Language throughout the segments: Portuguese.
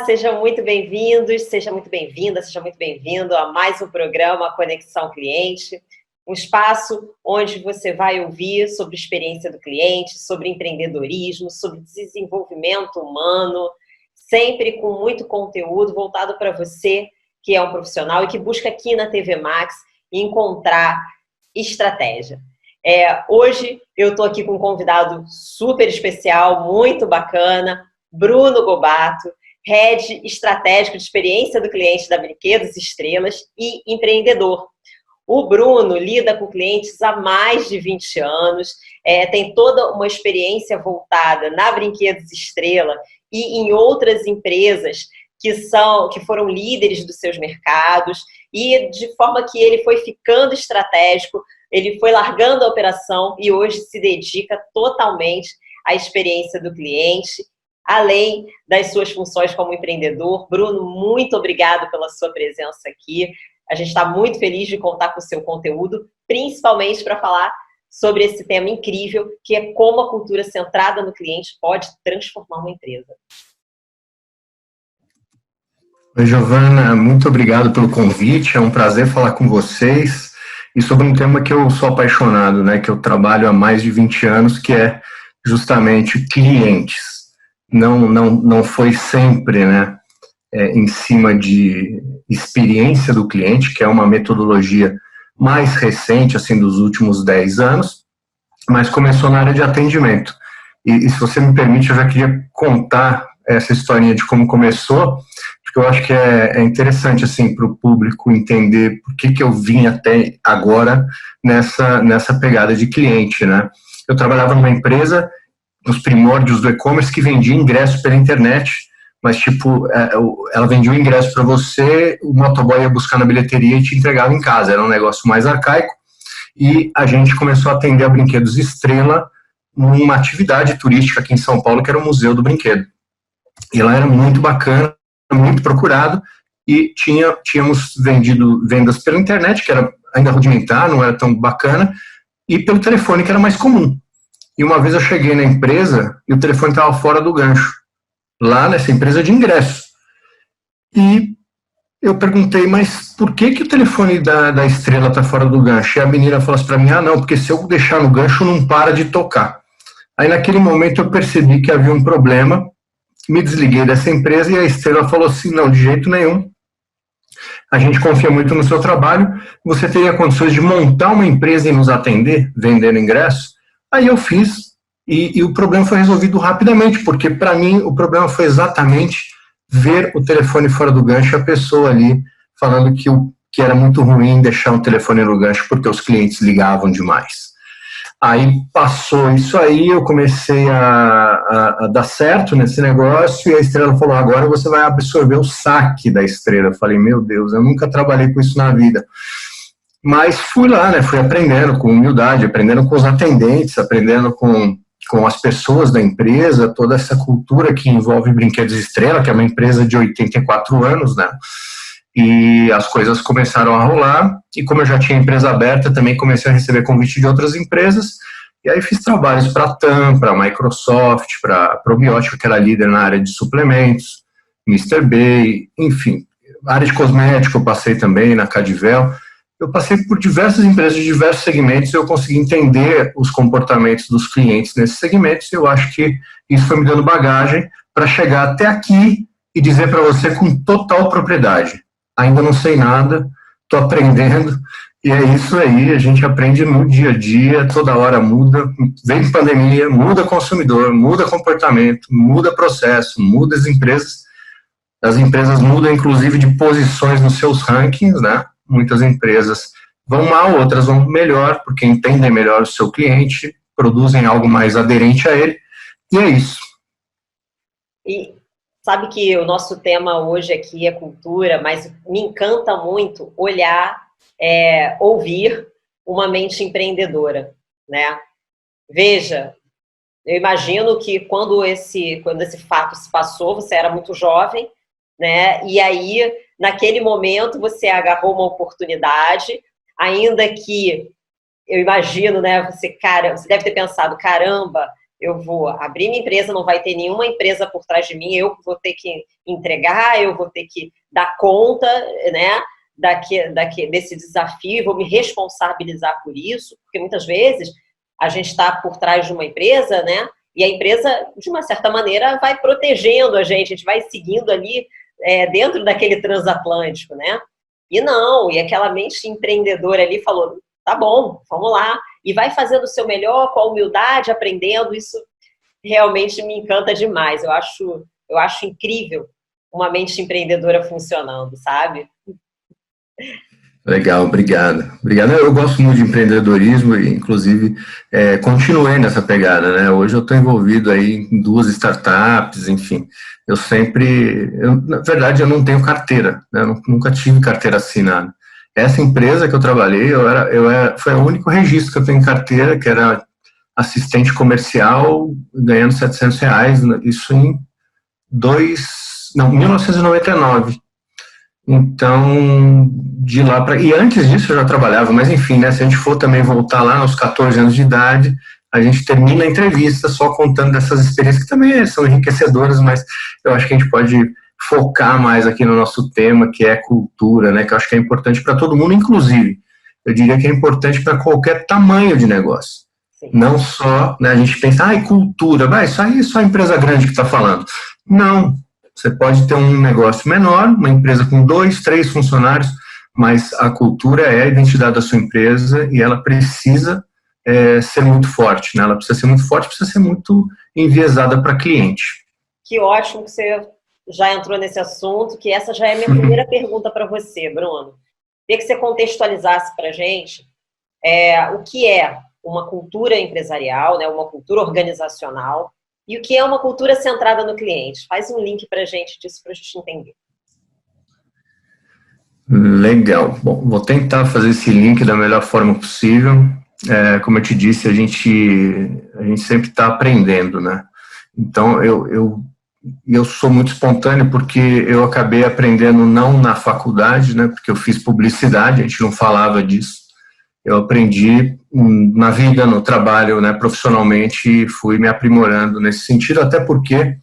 Sejam muito bem-vindos, seja muito bem-vinda, seja muito bem-vindo a mais um programa Conexão Cliente, um espaço onde você vai ouvir sobre experiência do cliente, sobre empreendedorismo, sobre desenvolvimento humano, sempre com muito conteúdo voltado para você que é um profissional e que busca aqui na TV Max encontrar estratégia. Hoje eu estou aqui com um convidado super especial, muito bacana, Bruno Gobato, Head Estratégico de Experiência do Cliente da Brinquedos Estrelas e empreendedor. O Bruno lida com clientes há mais de 20 anos, tem toda uma experiência voltada na Brinquedos Estrela e em outras empresas que foram líderes dos seus mercados, e de forma que ele foi ficando estratégico, ele foi largando a operação e hoje se dedica totalmente à experiência do cliente, além das suas funções como empreendedor. Bruno, muito obrigado pela sua presença aqui. A gente está muito feliz de contar com o seu conteúdo, principalmente para falar sobre esse tema incrível, que é como a cultura centrada no cliente pode transformar uma empresa. Oi, Giovana, muito obrigado pelo convite, é um prazer falar com vocês e sobre um tema que eu sou apaixonado, né, que eu trabalho há mais de 20 anos, que é justamente clientes. Não foi sempre, né, em cima de experiência do cliente, que é uma metodologia mais recente, assim, dos últimos 10 anos, mas começou na área de atendimento. E se você me permite, eu já queria contar essa historinha de como começou, porque eu acho que é interessante, assim, para o público entender por que eu vim até agora nessa pegada de cliente, né. Eu trabalhava numa empresa nos primórdios do e-commerce que vendia ingresso pela internet, mas tipo, ela vendia o ingresso para você, o motoboy ia buscar na bilheteria e te entregava em casa, era um negócio mais arcaico, e a gente começou a atender a Brinquedos Estrela numa atividade turística aqui em São Paulo, que era o Museu do Brinquedo. E lá era muito bacana, muito procurado, e tínhamos vendido vendas pela internet, que era ainda rudimentar, não era tão bacana, e pelo telefone, que era mais comum. E uma vez eu cheguei na empresa e o telefone estava fora do gancho, lá nessa empresa de ingresso. E eu perguntei, mas por que o telefone da Estrela está fora do gancho? E a menina falou assim para mim, não, porque se eu deixar no gancho não para de tocar. Aí naquele momento eu percebi que havia um problema, me desliguei dessa empresa e a Estrela falou assim, não, de jeito nenhum. A gente confia muito no seu trabalho, você teria condições de montar uma empresa e nos atender, vendendo ingresso? Aí eu fiz, e o problema foi resolvido rapidamente, porque para mim o problema foi exatamente ver o telefone fora do gancho, a pessoa ali falando que era muito ruim deixar um telefone no gancho porque os clientes ligavam demais. Aí passou isso aí, eu comecei a dar certo nesse negócio, e a Estrela falou, agora você vai absorver o saque da Estrela. Eu falei, meu Deus, eu nunca trabalhei com isso na vida. Mas fui lá, né, fui aprendendo com humildade, aprendendo com os atendentes, aprendendo com as pessoas da empresa, toda essa cultura que envolve Brinquedos Estrela, que é uma empresa de 84 anos, né, e as coisas começaram a rolar, e como eu já tinha empresa aberta, também comecei a receber convite de outras empresas, e aí fiz trabalhos para a TAM, para a Microsoft, para a Probiótica, que era líder na área de suplementos, Mr. Bay, enfim, área de cosmético eu passei também na Cadvel. Eu passei por diversas empresas de diversos segmentos e eu consegui entender os comportamentos dos clientes nesses segmentos, e eu acho que isso foi me dando bagagem para chegar até aqui e dizer para você com total propriedade. Ainda não sei nada, estou aprendendo, e é isso aí, a gente aprende no dia a dia, toda hora muda, vem pandemia, muda consumidor, muda comportamento, muda processo, muda as empresas mudam inclusive de posições nos seus rankings, né? Muitas empresas vão mal, outras vão melhor, porque entendem melhor o seu cliente, produzem algo mais aderente a ele, e é isso. E sabe que o nosso tema hoje aqui é cultura, mas me encanta muito olhar, ouvir uma mente empreendedora, né? Veja, eu imagino que quando esse fato se passou, você era muito jovem, né? E aí, naquele momento, você agarrou uma oportunidade, ainda que, eu imagino, né? Você deve ter pensado, caramba, eu vou abrir minha empresa, não vai ter nenhuma empresa por trás de mim, eu vou ter que entregar, eu vou ter que dar conta, né, desse desafio, vou me responsabilizar por isso, porque muitas vezes a gente está por trás de uma empresa, né, e a empresa, de uma certa maneira, vai protegendo a gente vai seguindo ali dentro daquele transatlântico, né, e não, e aquela mente empreendedora ali falou, tá bom, vamos lá, e vai fazendo o seu melhor, com a humildade, aprendendo, isso realmente me encanta demais, eu acho incrível uma mente empreendedora funcionando, sabe? Legal, obrigado. Obrigado. Eu gosto muito de empreendedorismo e, inclusive, continuei nessa pegada, né? Hoje eu estou envolvido aí em 2 startups, enfim. Na verdade, eu não tenho carteira, né? Eu nunca tive carteira assinada. Essa empresa que eu trabalhei, foi o único registro que eu tenho em carteira, que era assistente comercial, ganhando R$700, isso em 1999. Então, de lá para... E antes disso eu já trabalhava, mas enfim, né, se a gente for também voltar lá aos 14 anos de idade, a gente termina a entrevista só contando dessas experiências que também são enriquecedoras, mas eu acho que a gente pode focar mais aqui no nosso tema, que é cultura, né, que eu acho que é importante para todo mundo, inclusive, eu diria que é importante para qualquer tamanho de negócio. Sim. Não só, né, a gente pensa, cultura, isso aí é só a empresa grande que está falando. Não. Você pode ter um negócio menor, uma empresa com 2, 3 funcionários, mas a cultura é a identidade da sua empresa e ela precisa ser muito forte, né? Ela precisa ser muito forte, precisa ser muito enviesada para cliente. Que ótimo que você já entrou nesse assunto, que essa já é a minha primeira pergunta para você, Bruno. Queria que você contextualizasse para a gente o que é uma cultura empresarial, né? Uma cultura organizacional, e o que é uma cultura centrada no cliente? Faz um link para a gente disso, para a gente entender. Legal. Bom, vou tentar fazer esse link da melhor forma possível. Como eu te disse, a gente sempre está aprendendo, né? Então, eu sou muito espontâneo porque eu acabei aprendendo não na faculdade, né? Porque eu fiz publicidade, a gente não falava disso. Eu aprendi na vida, no trabalho, né, profissionalmente, e fui me aprimorando nesse sentido, até porque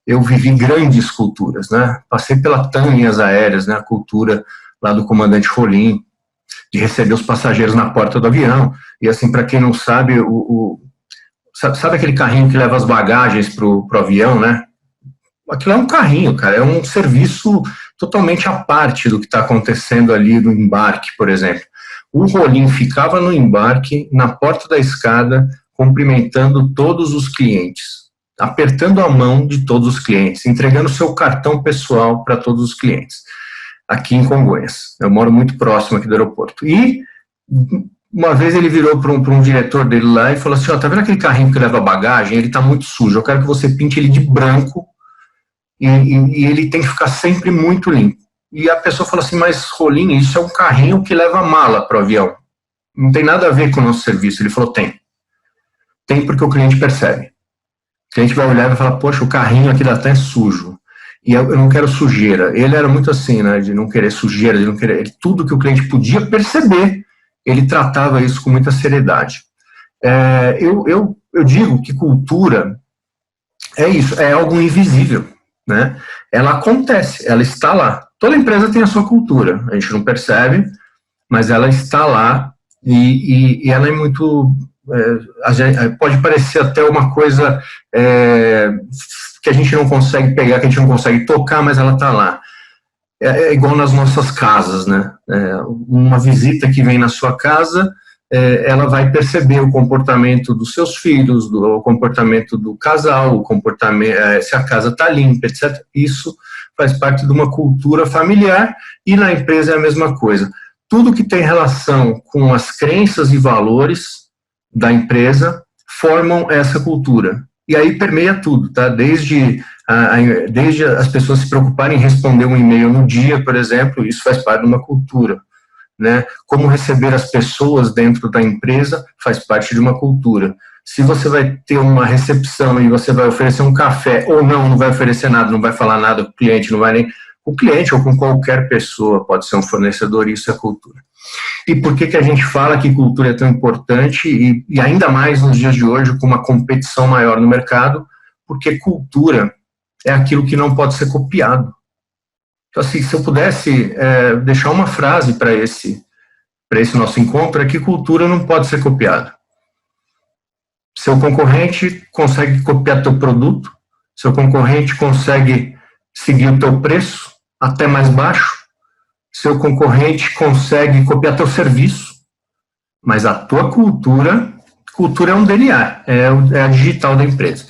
eu vivi grandes culturas, né? Passei pela TAM Linhas Aéreas, né, a cultura lá do comandante Rolim, de receber os passageiros na porta do avião, e assim, para quem não sabe, sabe aquele carrinho que leva as bagagens pro avião, né? Aquilo é um carrinho, cara, é um serviço totalmente à parte do que está acontecendo ali no embarque, por exemplo. O Rolim ficava no embarque, na porta da escada, cumprimentando todos os clientes, apertando a mão de todos os clientes, entregando seu cartão pessoal para todos os clientes, aqui em Congonhas. Eu moro muito próximo aqui do aeroporto. E uma vez ele virou para um diretor dele lá e falou assim, tá vendo aquele carrinho que leva bagagem? Ele está muito sujo, eu quero que você pinte ele de branco e ele tem que ficar sempre muito limpo. E a pessoa falou assim, mas Rolim, isso é um carrinho que leva mala para o avião. Não tem nada a ver com o nosso serviço. Ele falou, tem. Tem porque o cliente percebe. O cliente vai olhar e vai falar, poxa, o carrinho aqui da TAM é sujo. E eu não quero sujeira. Ele era muito assim, né, de não querer sujeira, de não querer... Tudo que o cliente podia perceber, ele tratava isso com muita seriedade. Eu digo que cultura é isso, é algo invisível, né? Ela acontece, ela está lá. Toda empresa tem a sua cultura, a gente não percebe, mas ela está lá e ela é muito... pode parecer até uma coisa que a gente não consegue pegar, que a gente não consegue tocar, mas ela está lá. É igual nas nossas casas, né? Uma visita que vem na sua casa, ela vai perceber o comportamento dos seus filhos, o comportamento do casal, o comportamento, se a casa está limpa, etc. Isso faz parte de uma cultura familiar e na empresa é a mesma coisa. Tudo que tem relação com as crenças e valores da empresa formam essa cultura. E aí permeia tudo, tá? Desde as pessoas se preocuparem em responder um e-mail no dia, por exemplo, isso faz parte de uma cultura, né? Como receber as pessoas dentro da empresa faz parte de uma cultura. Se você vai ter uma recepção e você vai oferecer um café ou não vai oferecer nada, não vai falar nada para o cliente, não vai nem o cliente ou com qualquer pessoa, pode ser um fornecedor, isso é cultura. E por que a gente fala que cultura é tão importante e ainda mais nos dias de hoje com uma competição maior no mercado? Porque cultura é aquilo que não pode ser copiado. Então, assim, se eu pudesse deixar uma frase para esse nosso encontro, é que cultura não pode ser copiada. Seu concorrente consegue copiar teu produto, seu concorrente consegue seguir o teu preço até mais baixo, seu concorrente consegue copiar teu serviço, mas a tua cultura é um DNA, é a digital da empresa.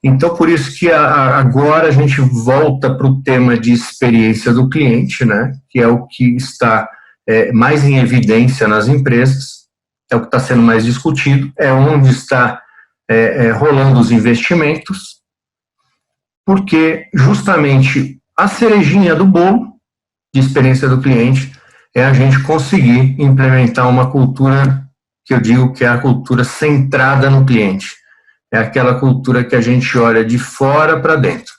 Então, por isso que agora a gente volta para o tema de experiência do cliente, né, que é o que está mais em evidência nas empresas, é o que está sendo mais discutido, é onde está rolando os investimentos, porque justamente a cerejinha do bolo de experiência do cliente é a gente conseguir implementar uma cultura que eu digo que é a cultura centrada no cliente. É aquela cultura que a gente olha de fora para dentro.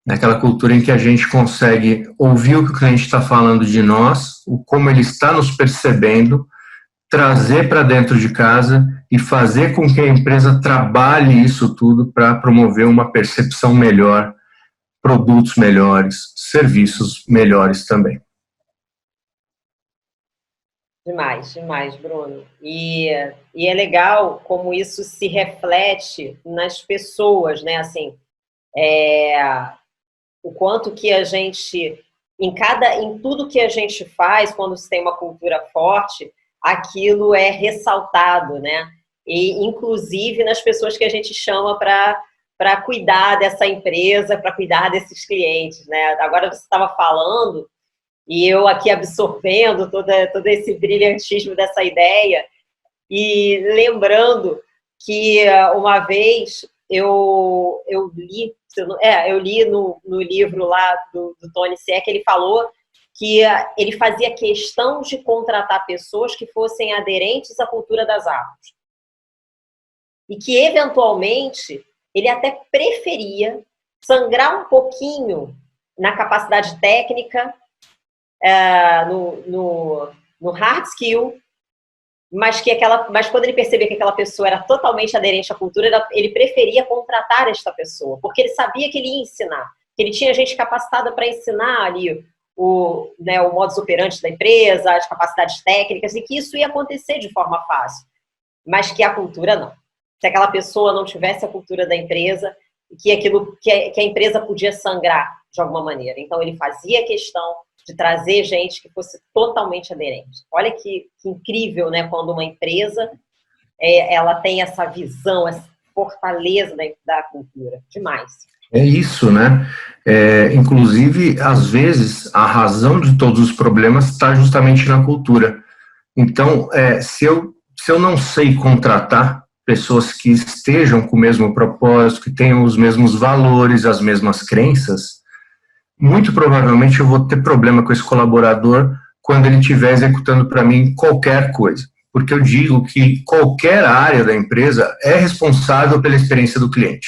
É aquela cultura em que a gente consegue ouvir o que o cliente está falando de nós, como ele está nos percebendo, trazer para dentro de casa e fazer com que a empresa trabalhe isso tudo para promover uma percepção melhor, produtos melhores, serviços melhores também. Demais, demais, Bruno. E é legal como isso se reflete nas pessoas, né? Assim, o quanto que a gente, em tudo que a gente faz, quando se tem uma cultura forte, aquilo é ressaltado, né? E, inclusive, nas pessoas que a gente chama para cuidar dessa empresa, para cuidar desses clientes, né? Agora você estava falando, e eu aqui absorvendo todo esse brilhantismo dessa ideia, e lembrando que uma vez eu li no livro lá do Tony Seck, ele falou que ele fazia questão de contratar pessoas que fossem aderentes à cultura das árvores. E que, eventualmente, ele até preferia sangrar um pouquinho na capacidade técnica, no hard skill, mas quando ele percebia que aquela pessoa era totalmente aderente à cultura, ele preferia contratar esta pessoa, porque ele sabia que ele ia ensinar, que ele tinha gente capacitada para ensinar ali o modus operandi da empresa, as capacidades técnicas, e que isso ia acontecer de forma fácil, mas que a cultura não. Se aquela pessoa não tivesse a cultura da empresa, que a empresa podia sangrar de alguma maneira. Então, ele fazia questão de trazer gente que fosse totalmente aderente. Olha que incrível, né? Quando uma empresa ela tem essa visão, essa fortaleza da cultura. Demais. É isso, né? Inclusive, às vezes, a razão de todos os problemas está justamente na cultura. Então, se eu não sei contratar pessoas que estejam com o mesmo propósito, que tenham os mesmos valores, as mesmas crenças, muito provavelmente eu vou ter problema com esse colaborador quando ele estiver executando para mim qualquer coisa. Porque eu digo que qualquer área da empresa é responsável pela experiência do cliente.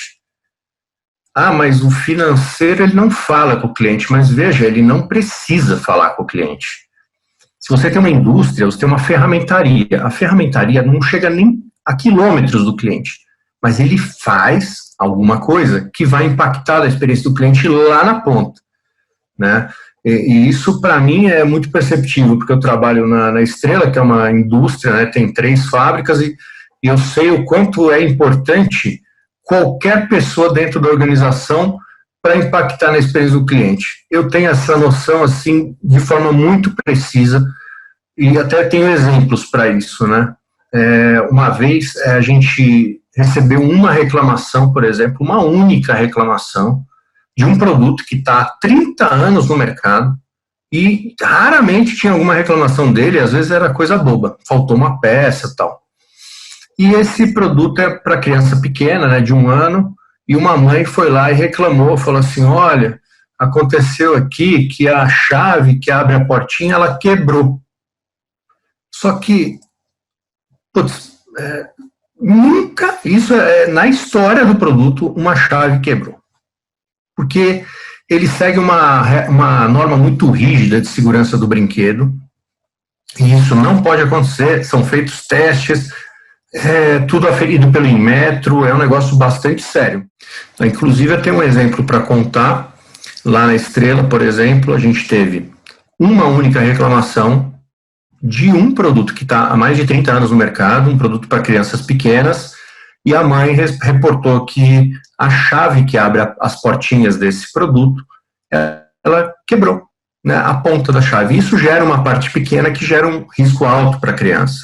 Ah, mas o financeiro ele não fala com o cliente, mas veja, ele não precisa falar com o cliente. Se você tem uma indústria, você tem uma ferramentaria. A ferramentaria não chega nem a quilômetros do cliente, mas ele faz alguma coisa que vai impactar a experiência do cliente lá na ponta, né? E isso para mim é muito perceptível, porque eu trabalho na Estrela, que é uma indústria, né, tem 3 fábricas, e eu sei o quanto é importante qualquer pessoa dentro da organização para impactar na experiência do cliente. Eu tenho essa noção assim de forma muito precisa, e até tenho exemplos para isso, né? Uma vez a gente recebeu uma reclamação, por exemplo, uma única reclamação de um produto que está há 30 anos no mercado e raramente tinha alguma reclamação dele, às vezes era coisa boba, faltou uma peça e tal. E esse produto é para criança pequena, né, de 1 ano, e uma mãe foi lá e reclamou, falou assim, olha, aconteceu aqui que a chave que abre a portinha, ela quebrou. Só que nunca, isso na história do produto, uma chave quebrou. Porque ele segue uma norma muito rígida de segurança do brinquedo, e isso não pode acontecer, são feitos testes, tudo aferido pelo Inmetro, é um negócio bastante sério. Inclusive, eu tenho um exemplo para contar. Lá na Estrela, por exemplo, a gente teve uma única reclamação de um produto que está há mais de 30 anos no mercado, um produto para crianças pequenas, e a mãe reportou que a chave que abre as portinhas desse produto, ela quebrou, né, a ponta da chave. Isso gera uma parte pequena que gera um risco alto para a criança.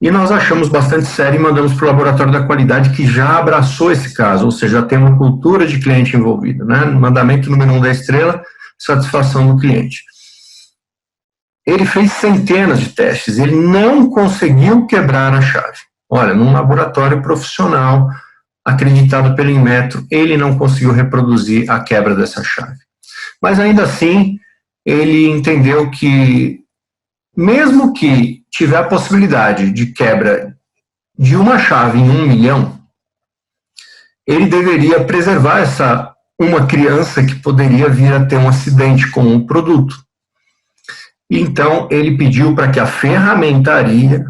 E nós achamos bastante sério e mandamos para o laboratório da qualidade, que já abraçou esse caso, ou seja, já tem uma cultura de cliente envolvida, né? Mandamento número 1 da Estrela, satisfação do cliente. Ele fez centenas de testes, ele não conseguiu quebrar a chave. Olha, num laboratório profissional, acreditado pelo Inmetro, ele não conseguiu reproduzir a quebra dessa chave. Mas ainda assim, ele entendeu que, mesmo que tiver a possibilidade de quebra de uma chave em 1 milhão, ele deveria preservar uma criança que poderia vir a ter um acidente com o produto. Então, ele pediu para que a ferramentaria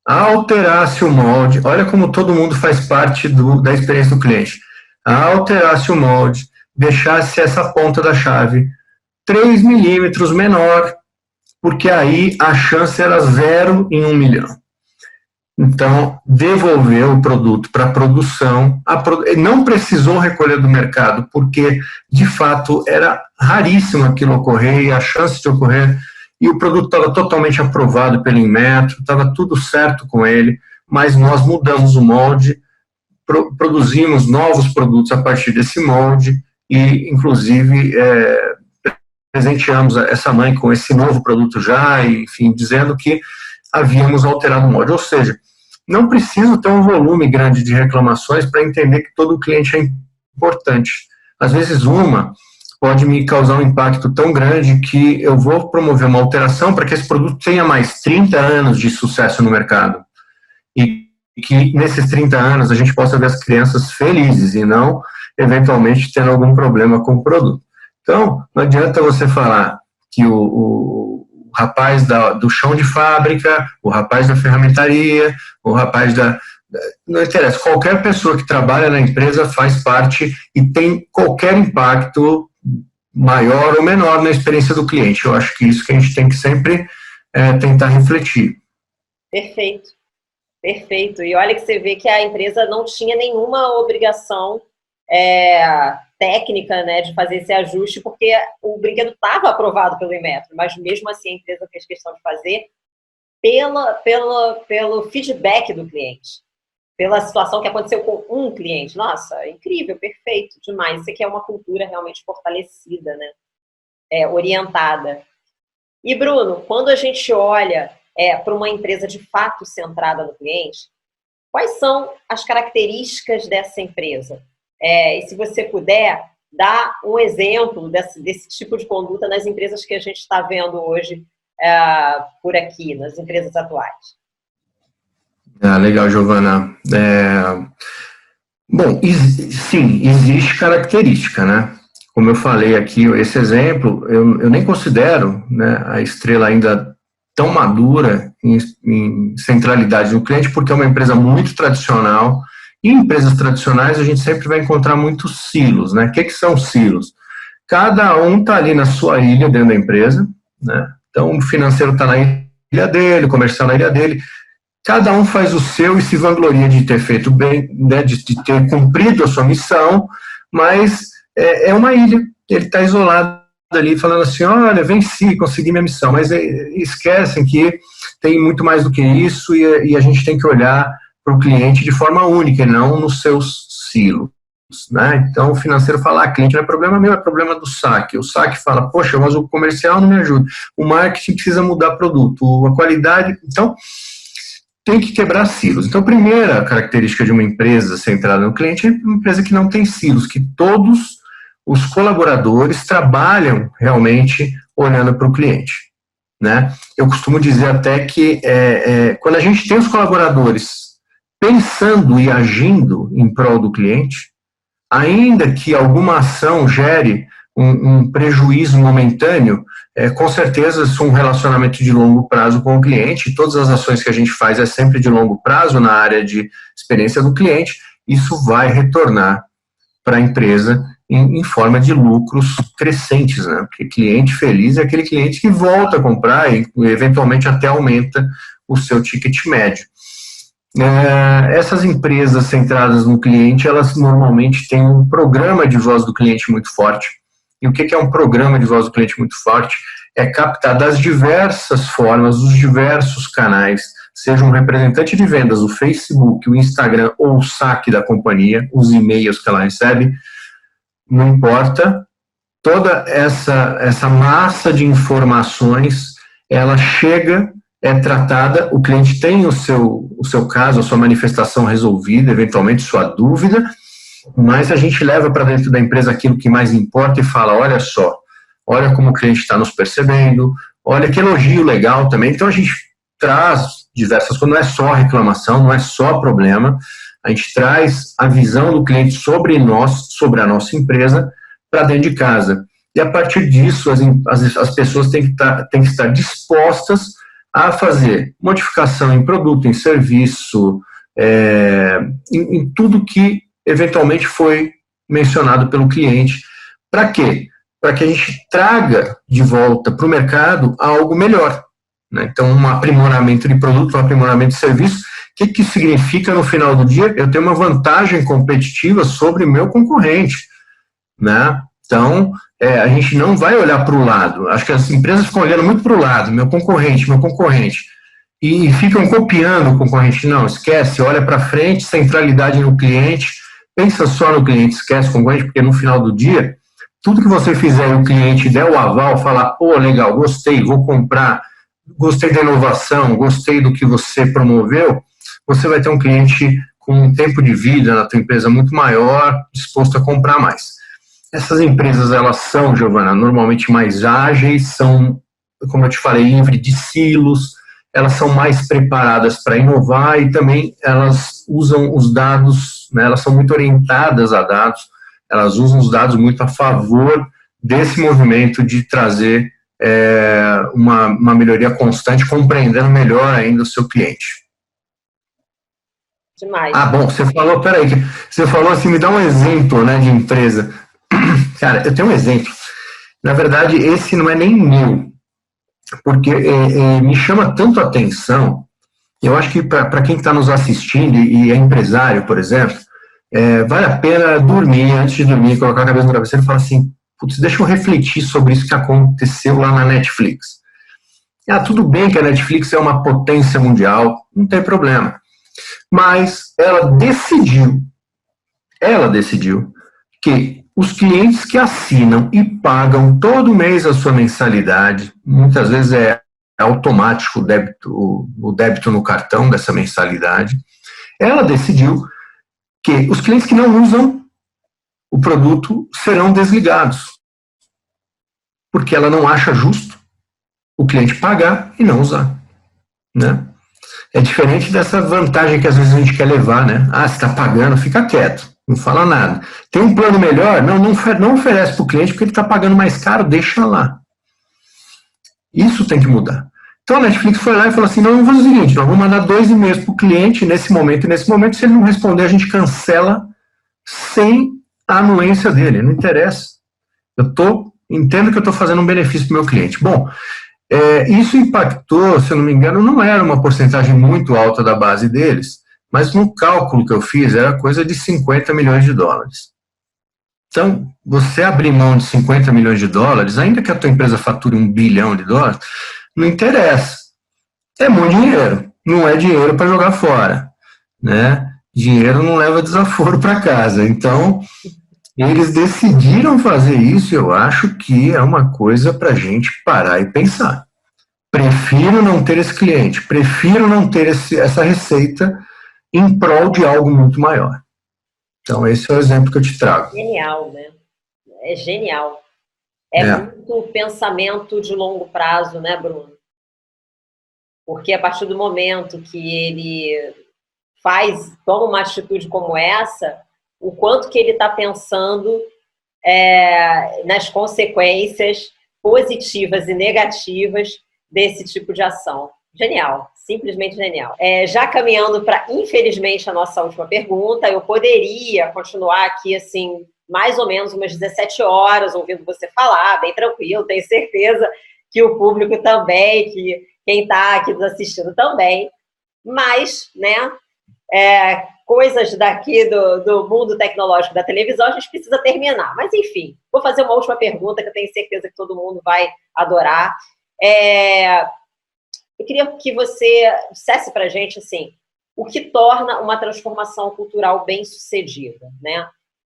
alterasse o molde. Olha como todo mundo faz parte da experiência do cliente. Alterasse o molde, deixasse essa ponta da chave 3 milímetros menor, porque aí a chance era 0 em 1 milhão. Então, devolveu o produto para a produção, não precisou recolher do mercado, porque, de fato, era raríssimo aquilo ocorrer, e a chance de ocorrer, e o produto estava totalmente aprovado pelo Inmetro, estava tudo certo com ele, mas nós mudamos o molde, produzimos novos produtos a partir desse molde, e, inclusive, presenteamos essa mãe com esse novo produto já, e, enfim, dizendo que havíamos alterado o molde. Ou seja, não preciso ter um volume grande de reclamações para entender que todo cliente é importante. Às vezes uma pode me causar um impacto tão grande que eu vou promover uma alteração para que esse produto tenha mais 30 anos de sucesso no mercado. E que nesses 30 anos a gente possa ver as crianças felizes e não, eventualmente, tendo algum problema com o produto. Então, não adianta você falar que o rapaz do chão de fábrica, o rapaz da ferramentaria, o rapaz não interessa, qualquer pessoa que trabalha na empresa faz parte e tem qualquer impacto maior ou menor na experiência do cliente. Eu acho que isso que a gente tem que sempre tentar refletir. Perfeito, perfeito. E olha que você vê que a empresa não tinha nenhuma obrigação técnica, né, de fazer esse ajuste, porque o brinquedo estava aprovado pelo Inmetro, mas mesmo assim a empresa fez questão de fazer pelo feedback do cliente, pela situação que aconteceu com um cliente. Nossa, incrível, perfeito, demais. Isso aqui é uma cultura realmente fortalecida, né, orientada. E, Bruno, quando a gente olha para uma empresa de fato centrada no cliente, quais são as características dessa empresa? E se você puder, dar um exemplo desse tipo de conduta nas empresas que a gente está vendo hoje por aqui, nas empresas atuais. Legal, Giovana. Bom, sim, existe característica, né? Como eu falei aqui, esse exemplo, eu nem considero, né, a Estrela ainda tão madura em centralidade no cliente, porque é uma empresa muito tradicional. Em empresas tradicionais, a gente sempre vai encontrar muitos silos, né? O que são silos? Cada um está ali na sua ilha dentro da empresa, né? Então, o financeiro está na ilha dele, o comercial na ilha dele. Cada um faz o seu e se vangloria de ter feito bem, né? De ter cumprido a sua missão, mas é uma ilha. Ele está isolado ali, falando assim, olha, venci, consegui minha missão. Mas esquecem que tem muito mais do que isso e a gente tem que olhar para o cliente de forma única, e não nos seus silos, né? Então, o financeiro fala, cliente não é problema meu, é problema do saque. O saque fala, poxa, mas o comercial não me ajuda. O marketing precisa mudar produto, a qualidade. Então, tem que quebrar silos. Então, a primeira característica de uma empresa centrada no cliente é uma empresa que não tem silos, que todos os colaboradores trabalham realmente olhando para o cliente, né? Eu costumo dizer até que quando a gente tem os colaboradores pensando e agindo em prol do cliente, ainda que alguma ação gere um prejuízo momentâneo, com certeza, se um relacionamento de longo prazo com o cliente, todas as ações que a gente faz é sempre de longo prazo na área de experiência do cliente, isso vai retornar para a empresa em forma de lucros crescentes, né? Porque cliente feliz é aquele cliente que volta a comprar e eventualmente até aumenta o seu ticket médio. Essas empresas centradas no cliente, elas normalmente têm um programa de voz do cliente muito forte. E o que é um programa de voz do cliente muito forte? É captar das diversas formas, dos diversos canais, seja um representante de vendas, o Facebook, o Instagram ou o saque da companhia, os e-mails que ela recebe, não importa, toda essa massa de informações, ela chega, é tratada, o cliente tem o seu caso, a sua manifestação resolvida, eventualmente sua dúvida, mas a gente leva para dentro da empresa aquilo que mais importa e fala, olha só, olha como o cliente está nos percebendo, olha que elogio legal também. Então a gente traz diversas coisas, não é só reclamação, não é só problema, a gente traz a visão do cliente sobre nós, sobre a nossa empresa, para dentro de casa. E a partir disso, as pessoas têm que estar dispostas a fazer modificação em produto, em serviço, em tudo que eventualmente foi mencionado pelo cliente. Para quê? Para que a gente traga de volta para o mercado algo melhor, né? Então, um aprimoramento de produto, um aprimoramento de serviço. O que significa no final do dia? Eu tenho uma vantagem competitiva sobre o meu concorrente, né? Então, a gente não vai olhar para o lado. Acho que as empresas ficam olhando muito para o lado, meu concorrente, e ficam copiando o concorrente. Não, esquece, olha para frente, centralidade no cliente, pensa só no cliente, esquece o concorrente, porque no final do dia, tudo que você fizer e o cliente der o aval, falar, pô, legal, gostei, vou comprar, gostei da inovação, gostei do que você promoveu, você vai ter um cliente com um tempo de vida na tua empresa muito maior, disposto a comprar mais. Essas empresas, elas são, Giovana, normalmente mais ágeis, são, como eu te falei, livre de silos, elas são mais preparadas para inovar e também elas usam os dados, né, elas são muito orientadas a dados, elas usam os dados muito a favor desse movimento de trazer uma melhoria constante, compreendendo melhor ainda o seu cliente. Demais. Ah, bom, você falou assim, me dá um exemplo, né, de empresa. Cara, eu tenho um exemplo. Na verdade, esse não é nem meu, porque me chama tanto a atenção. Eu acho que para quem está nos assistindo e é empresário, por exemplo, vale a pena dormir, antes de dormir, colocar a cabeça no travesseiro e falar assim, putz, deixa eu refletir sobre isso que aconteceu lá na Netflix. Tudo bem que a Netflix é uma potência mundial, não tem problema. Mas ela decidiu que os clientes que assinam e pagam todo mês a sua mensalidade, muitas vezes é automático o débito no cartão dessa mensalidade, ela decidiu que os clientes que não usam o produto serão desligados, porque ela não acha justo o cliente pagar e não usar, né? É diferente dessa vantagem que às vezes a gente quer levar, né? Você está pagando, fica quieto, não fala nada. Tem um plano melhor? Não oferece para o cliente porque ele está pagando mais caro, deixa lá. Isso tem que mudar. Então a Netflix foi lá e falou assim, não, vamos fazer o seguinte, nós vamos mandar 2 e-mails para o cliente nesse momento, se ele não responder, a gente cancela sem a anuência dele, não interessa. Entendo que eu estou fazendo um benefício para o meu cliente. Bom, isso impactou, se eu não me engano, não era uma porcentagem muito alta da base deles, mas no cálculo que eu fiz era coisa de 50 milhões de dólares. Então, você abrir mão de 50 milhões de dólares, ainda que a tua empresa fature $1 bilhão, não interessa. É muito dinheiro, não é dinheiro para jogar fora, né? Dinheiro não leva desaforo para casa. Então, eles decidiram fazer isso, eu acho que é uma coisa para a gente parar e pensar. Prefiro não ter esse cliente, prefiro não ter essa receita em prol de algo muito maior. Então, esse é o exemplo que eu te trago. Genial, né? É genial. Muito pensamento de longo prazo, né, Bruno? Porque a partir do momento que ele toma uma atitude como essa, o quanto que ele está pensando nas consequências positivas e negativas desse tipo de ação. Genial, simplesmente genial. Já caminhando para, infelizmente, a nossa última pergunta, eu poderia continuar aqui, assim, mais ou menos umas 17 horas ouvindo você falar, bem tranquilo, tenho certeza que o público também, que quem está aqui nos assistindo também, mas, né, coisas daqui do mundo tecnológico da televisão, a gente precisa terminar. Mas, enfim, vou fazer uma última pergunta que eu tenho certeza que todo mundo vai adorar. Eu queria que você dissesse para a gente, assim, o que torna uma transformação cultural bem-sucedida, né?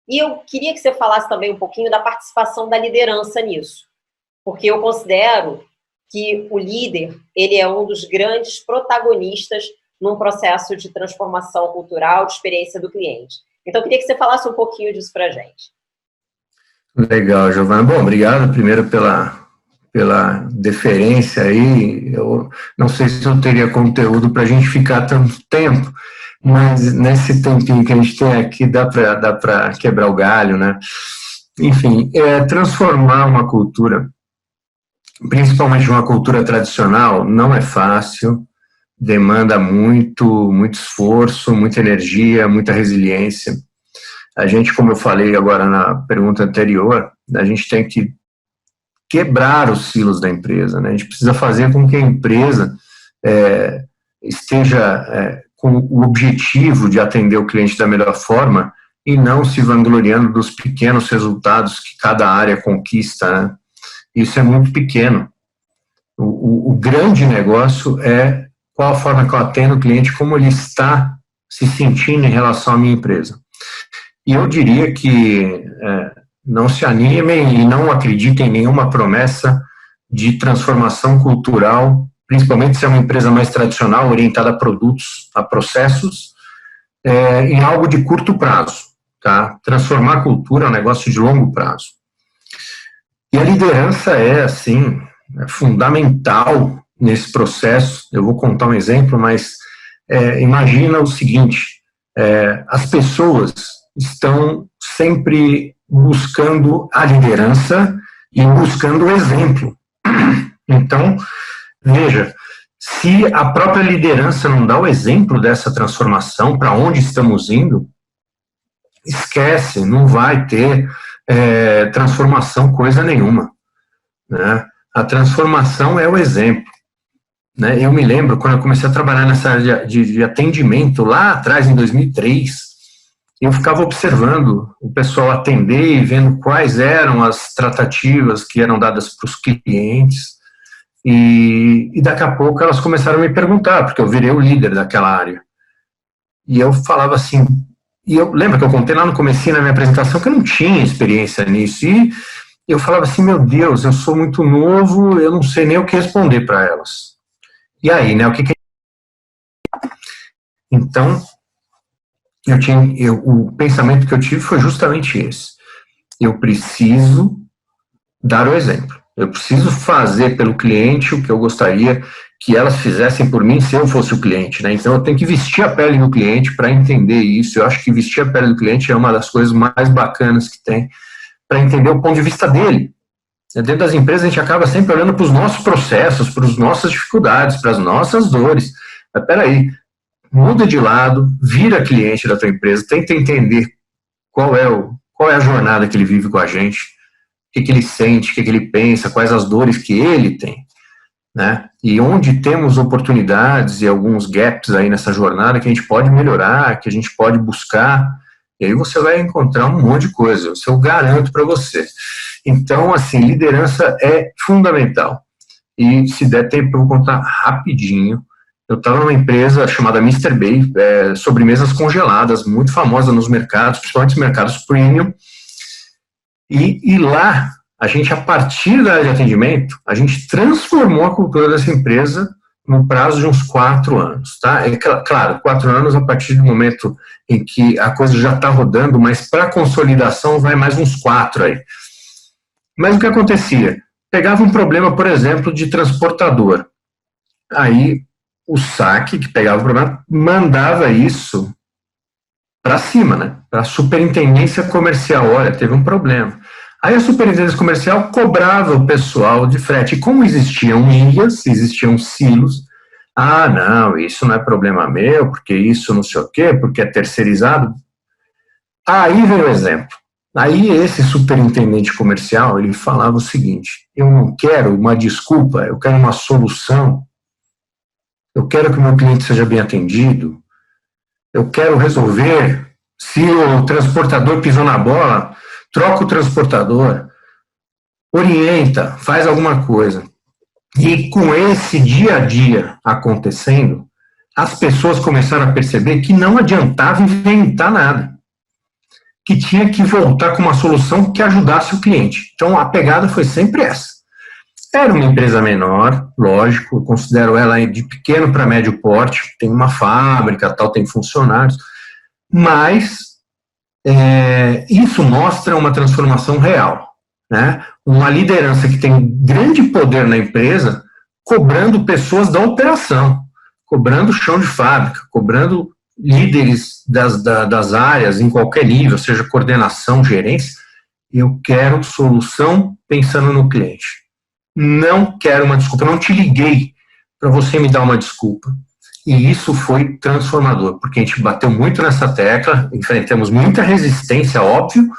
E eu queria que você falasse também um pouquinho da participação da liderança nisso, porque eu considero que o líder, ele é um dos grandes protagonistas num processo de transformação cultural, de experiência do cliente. Então, eu queria que você falasse um pouquinho disso para a gente. Legal, Giovana. Bom, obrigado primeiro pela deferência aí. Eu não sei se eu teria conteúdo para a gente ficar tanto tempo, mas nesse tempinho que a gente tem aqui dá para quebrar o galho, né? Enfim, transformar uma cultura, principalmente uma cultura tradicional, não é fácil, demanda muito esforço, muita energia, muita resiliência. A gente, como eu falei agora na pergunta anterior, a gente tem que quebrar os silos da empresa, né? A gente precisa fazer com que a empresa esteja com o objetivo de atender o cliente da melhor forma e não se vangloriando dos pequenos resultados que cada área conquista, né? Isso é muito pequeno. O grande negócio é qual a forma que eu atendo o cliente, como ele está se sentindo em relação à minha empresa. E eu diria que não se animem e não acreditem em nenhuma promessa de transformação cultural, principalmente se é uma empresa mais tradicional, orientada a produtos, a processos, em algo de curto prazo. Tá? Transformar a cultura é um negócio de longo prazo. E a liderança assim, fundamental nesse processo. Eu vou contar um exemplo, mas imagina o seguinte, as pessoas estão sempre buscando a liderança e buscando o exemplo. Então, veja, se a própria liderança não dá o exemplo dessa transformação, para onde estamos indo, esquece, não vai ter transformação coisa nenhuma, né? A transformação é o exemplo. Né? Eu me lembro, quando eu comecei a trabalhar nessa área de atendimento, lá atrás, em 2003, eu ficava observando o pessoal atender e vendo quais eram as tratativas que eram dadas para os clientes, e daqui a pouco elas começaram a me perguntar, porque eu virei o líder daquela área. E eu falava assim, e eu lembro que eu contei lá no comecinho na minha apresentação que eu não tinha experiência nisso, e eu falava assim, meu Deus, eu sou muito novo, eu não sei nem o que responder para elas. E aí, né, Então, o pensamento que eu tive foi justamente esse. Eu preciso dar o exemplo. Eu preciso fazer pelo cliente o que eu gostaria que elas fizessem por mim se eu fosse o cliente, né? Então, eu tenho que vestir a pele do cliente para entender isso. Eu acho que vestir a pele do cliente é uma das coisas mais bacanas que tem para entender o ponto de vista dele. Dentro das empresas, a gente acaba sempre olhando para os nossos processos, para as nossas dificuldades, para as nossas dores. Mas, peraí, muda de lado, vira cliente da tua empresa, tenta entender qual é a jornada que ele vive com a gente, o que ele sente, o que ele pensa, quais as dores que ele tem, né? E onde temos oportunidades e alguns gaps aí nessa jornada que a gente pode melhorar, que a gente pode buscar, e aí você vai encontrar um monte de coisa, isso eu garanto para você. Então, assim, liderança é fundamental. E se der tempo, eu vou contar rapidinho. Eu estava numa empresa chamada Mr. Bay, sobremesas congeladas, muito famosa nos mercados, principalmente nos mercados premium. E lá, a gente, a partir da área de atendimento, a gente transformou a cultura dessa empresa no prazo de uns 4 anos. Tá? Claro, 4 anos a partir do momento em que a coisa já está rodando, mas para consolidação vai mais uns 4 aí. Mas o que acontecia? Pegava um problema, por exemplo, de transportador. Aí o SAC, que pegava o problema, mandava isso para cima, né? Para a superintendência comercial, olha, teve um problema. Aí a superintendência comercial cobrava o pessoal de frete. E como existiam ilhas, existiam silos, ah, não, isso não é problema meu, porque isso não sei o quê, porque é terceirizado. Aí veio o exemplo. Aí esse superintendente comercial, ele falava o seguinte, eu não quero uma desculpa, eu quero uma solução, eu quero que o meu cliente seja bem atendido, eu quero resolver, se o transportador pisou na bola, troca o transportador, orienta, faz alguma coisa. E com esse dia a dia acontecendo, as pessoas começaram a perceber que não adiantava inventar nada, que tinha que voltar com uma solução que ajudasse o cliente. Então a pegada foi sempre essa. Era uma empresa menor, lógico, eu considero ela de pequeno para médio porte, tem uma fábrica, tal, tem funcionários, mas isso mostra uma transformação real, né? Uma liderança que tem grande poder na empresa, cobrando pessoas da operação, cobrando chão de fábrica, cobrando líderes das áreas em qualquer nível, seja coordenação, gerência. Eu quero solução pensando no cliente. Não quero uma desculpa, eu não te liguei para você me dar uma desculpa. E isso foi transformador, porque a gente bateu muito nessa tecla, enfrentamos muita resistência, óbvio,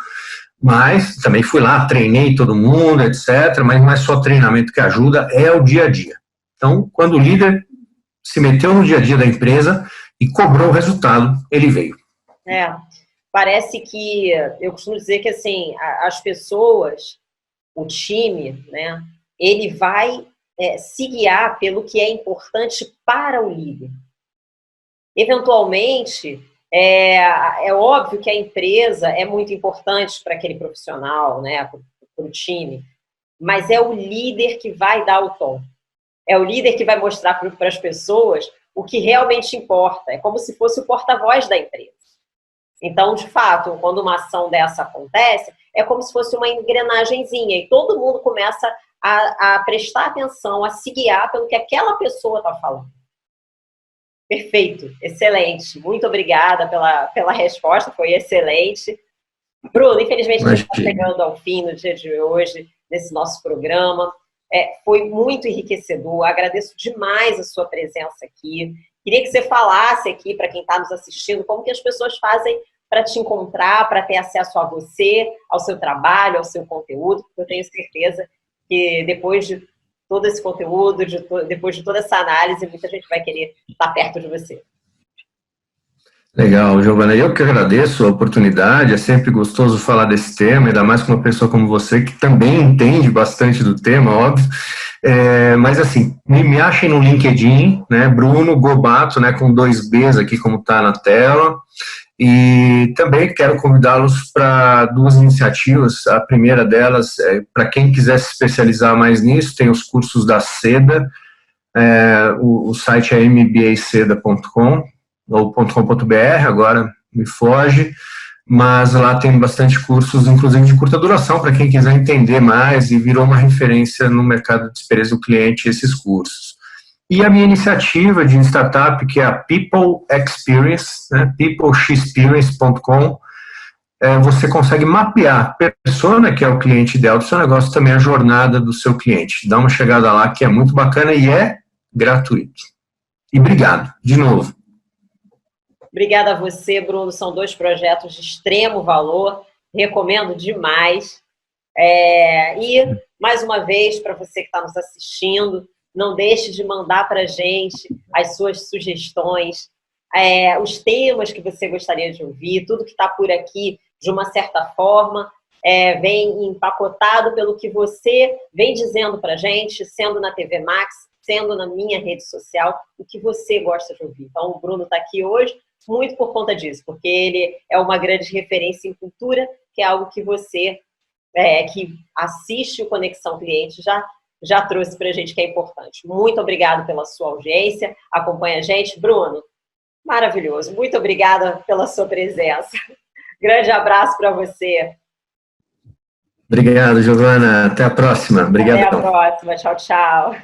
mas também fui lá, treinei todo mundo, etc., mas não é só treinamento que ajuda, é o dia a dia. Então, quando o líder se meteu no dia a dia da empresa e cobrou o resultado, ele veio. Parece que, eu costumo dizer que, assim, as pessoas, o time, né, ele vai se guiar pelo que é importante para o líder. Eventualmente, é óbvio que a empresa é muito importante para aquele profissional, né, para o time, mas é o líder que vai dar o tom. É o líder que vai mostrar para as pessoas o que realmente importa. É como se fosse o porta-voz da empresa. Então, de fato, quando uma ação dessa acontece, é como se fosse uma engrenagenzinha e todo mundo começa a prestar atenção, a se guiar pelo que aquela pessoa está falando. Perfeito, excelente. Muito obrigada pela resposta, foi excelente. Bruno, infelizmente a gente está chegando ao fim no dia de hoje, nesse nosso programa. Foi muito enriquecedor, agradeço demais a sua presença aqui. Queria que você falasse aqui para quem está nos assistindo como que as pessoas fazem para te encontrar, para ter acesso a você, ao seu trabalho, ao seu conteúdo, porque eu tenho certeza que depois de todo esse conteúdo, depois de toda essa análise, muita gente vai querer estar perto de você. Legal, Giovana, eu que agradeço a oportunidade, é sempre gostoso falar desse tema, ainda mais com uma pessoa como você, que também entende bastante do tema, óbvio, mas assim, me achem no LinkedIn, né, Bruno Gobato, né, com 2 Bs aqui como está na tela, e também quero convidá-los para 2 iniciativas. A primeira delas, para quem quiser se especializar mais nisso, tem os cursos da Seda, o site é mbaceda.com ou .com.br, agora me foge, mas lá tem bastante cursos, inclusive de curta duração, para quem quiser entender mais, e virou uma referência no mercado de experiência do cliente esses cursos. E a minha iniciativa de startup, que é a People Experience, né, peoplexperience.com, você consegue mapear a persona, que é o cliente ideal do seu negócio, também a jornada do seu cliente. Dá uma chegada lá, que é muito bacana e é gratuito. E obrigado, de novo. Obrigada a você, Bruno. São 2 projetos de extremo valor. Recomendo demais. E, mais uma vez, para você que está nos assistindo, não deixe de mandar para a gente as suas sugestões, os temas que você gostaria de ouvir, tudo que está por aqui, de uma certa forma, vem empacotado pelo que você vem dizendo para a gente, sendo na TV Max, sendo na minha rede social, o que você gosta de ouvir. Então, o Bruno está aqui hoje muito por conta disso, porque ele é uma grande referência em cultura, que é algo que você, que assiste o Conexão Cliente, já trouxe para a gente, que é importante. Muito obrigado pela sua audiência, acompanha a gente. Bruno, maravilhoso, muito obrigada pela sua presença. Grande abraço para você. Obrigado, Giovana, até a próxima. Obrigado. Até a próxima, tchau, tchau.